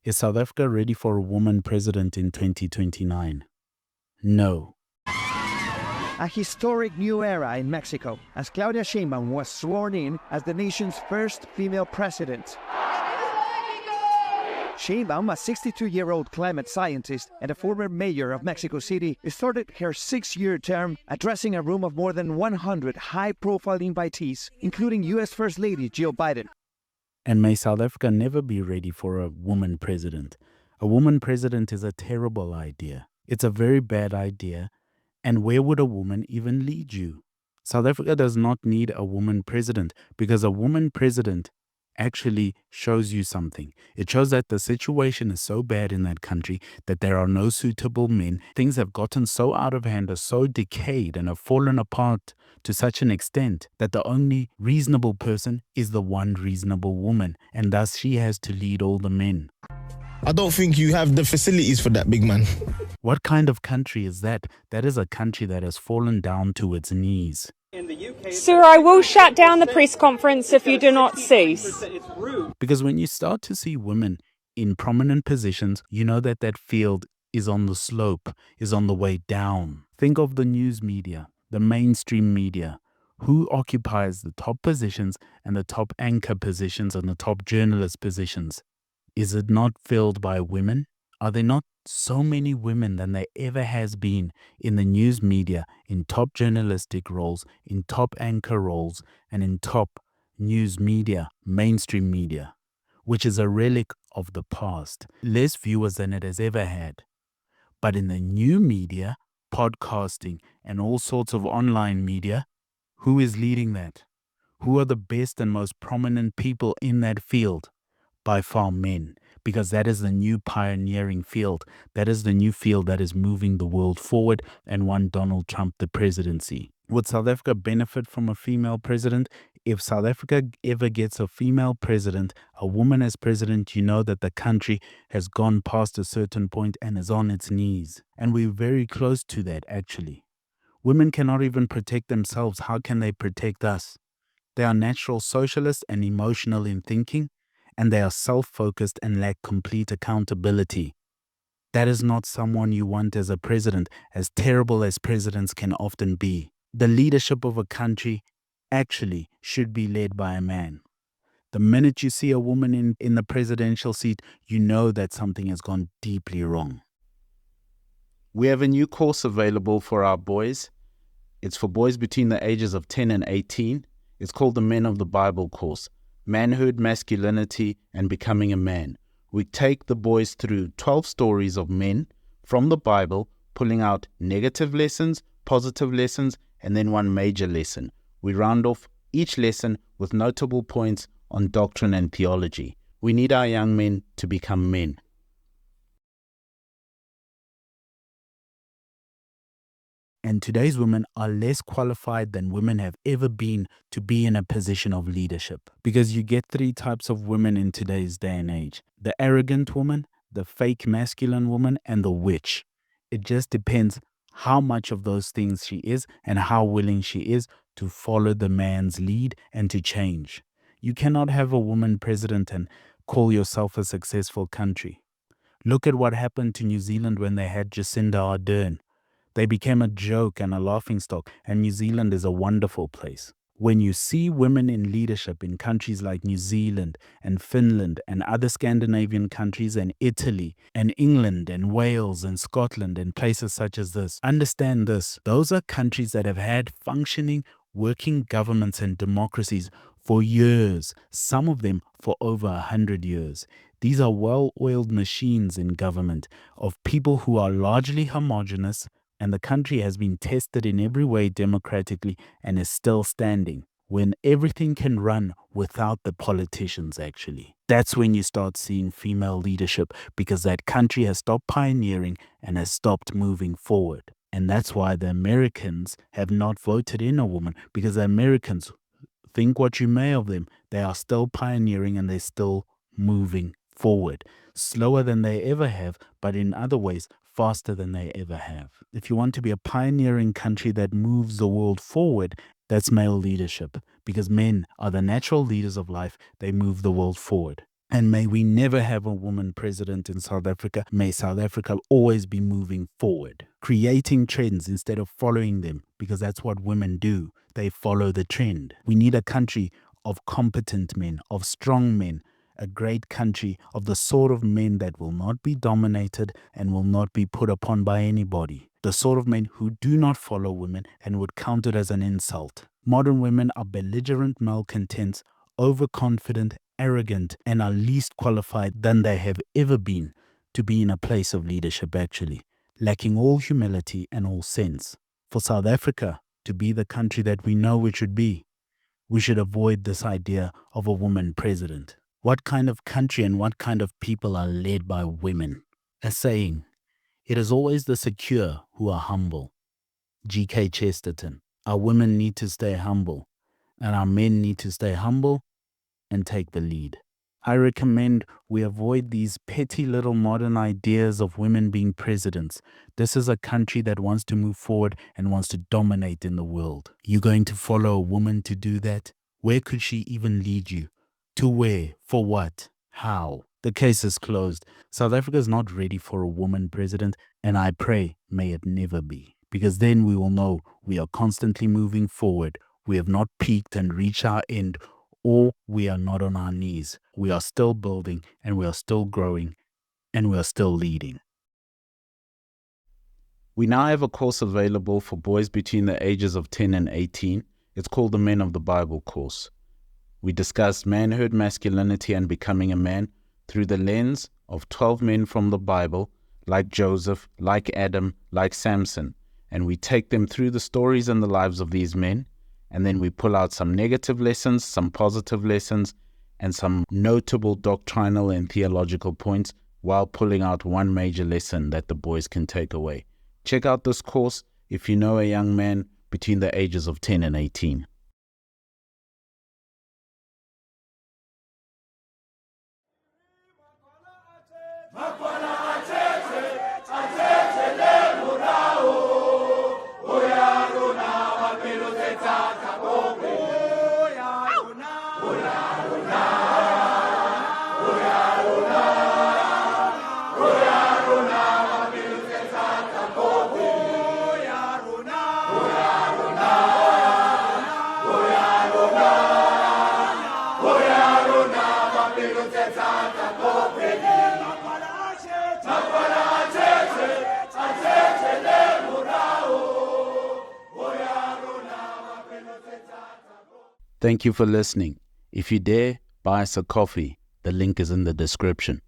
Is South Africa ready for a woman president in 2029? No. A historic new era in Mexico, as Claudia Sheinbaum was sworn in as the nation's first female president. Sheinbaum, a 62-year-old climate scientist and a former mayor of Mexico City, started her 6-year term addressing a room of more than 100 high-profile invitees, including U.S. First Lady Jill Biden. And may South Africa never be ready for a woman president. A woman president is a terrible idea. It's a very bad idea. And where would a woman even lead you? South Africa does not need a woman president because a woman president actually shows you something. It shows that the situation is so bad in that country that there are no suitable men. Things have gotten so out of hand, are so decayed, and have fallen apart to such an extent that the only reasonable person is the one reasonable woman, and thus she has to lead all the men. I don't think you have the facilities for that, big man. What kind of country is that? That is a country that has fallen down to its knees. Sir, I will shut down the press conference if you do not cease. Because when you start to see women in prominent positions, you know that that field is on the slope, is on the way down. Think of the news media, the mainstream media. Who occupies the top positions and the top anchor positions and the top journalist positions? Is it not filled by women? Are there not so many women than there ever has been in the news media, in top journalistic roles, in top anchor roles, and in top news media, mainstream media, which is a relic of the past? Less viewers than it has ever had. But in the new media, podcasting, and all sorts of online media, who is leading that? Who are the best and most prominent people in that field? By far men, because that is the new pioneering field. That is the new field that is moving the world forward and won Donald Trump the presidency. Would South Africa benefit from a female president? If South Africa ever gets a female president, a woman as president, you know that the country has gone past a certain point and is on its knees. And we're very close to that, actually. Women cannot even protect themselves. How can they protect us? They are natural socialists and emotional in thinking, and they are self-focused and lack complete accountability. That is not someone you want as a president, as terrible as presidents can often be. The leadership of a country actually should be led by a man. The minute you see a woman in the presidential seat, you know that something has gone deeply wrong. We have a new course available for our boys. It's for boys between the ages of 10 and 18. It's called the Men of the Bible course. Manhood, masculinity, and becoming a man. We take the boys through 12 stories of men from the Bible, pulling out negative lessons, positive lessons, and then one major lesson. We round off each lesson with notable points on doctrine and theology. We need our young men to become men. And today's women are less qualified than women have ever been to be in a position of leadership. Because you get 3 types of women in today's day and age. The arrogant woman, the fake masculine woman, and the witch. It just depends how much of those things she is and how willing she is to follow the man's lead and to change. You cannot have a woman president and call yourself a successful country. Look at what happened to New Zealand when they had Jacinda Ardern. They became a joke and a laughingstock, and New Zealand is a wonderful place. When you see women in leadership in countries like New Zealand and Finland and other Scandinavian countries and Italy and England and Wales and Scotland and places such as this, understand this. Those are countries that have had functioning, working governments and democracies for years, some of them for over 100 years. These are well-oiled machines in government of people who are largely homogenous, and the country has been tested in every way democratically and is still standing. When everything can run without the politicians, actually. That's when you start seeing female leadership, because that country has stopped pioneering and has stopped moving forward. And that's why the Americans have not voted in a woman, because the Americans, think what you may of them, they are still pioneering and they're still moving forward. Slower than they ever have, but in other ways, faster than they ever have. If you want to be a pioneering country that moves the world forward, that's male leadership, because men are the natural leaders of life. They move the world forward. And may we never have a woman president in South Africa. May South Africa always be moving forward, creating trends instead of following them, because that's what women do. They follow the trend. We need a country of competent men, of strong men, a great country of the sort of men that will not be dominated and will not be put upon by anybody. The sort of men who do not follow women and would count it as an insult. Modern women are belligerent malcontents, overconfident, arrogant, and are least qualified than they have ever been to be in a place of leadership, actually, lacking all humility and all sense. For South Africa to be the country that we know it should be, we should avoid this idea of a woman president. What kind of country and what kind of people are led by women? A saying, it is always the secure who are humble. G.K. Chesterton. Our women need to stay humble, and our men need to stay humble and take the lead. I recommend we avoid these petty little modern ideas of women being presidents. This is a country that wants to move forward and wants to dominate in the world. You going to follow a woman to do that? Where could she even lead you? To where? For what? How? The case is closed. South Africa is not ready for a woman president, and I pray may it never be. Because then we will know we are constantly moving forward. We have not peaked and reached our end, or we are not on our knees. We are still building, and we are still growing, and we are still leading. We now have a course available for boys between the ages of 10 and 18. It's called the Men of the Bible course. We discuss manhood, masculinity, and becoming a man through the lens of 12 men from the Bible, like Joseph, like Adam, like Samson, and we take them through the stories and the lives of these men, and then we pull out some negative lessons, some positive lessons, and some notable doctrinal and theological points, while pulling out one major lesson that the boys can take away. Check out this course if you know a young man between the ages of 10 and 18. Magwala, cheche, Hoya Rona, Thank you for listening. If you dare, buy us a coffee. The link is in the description.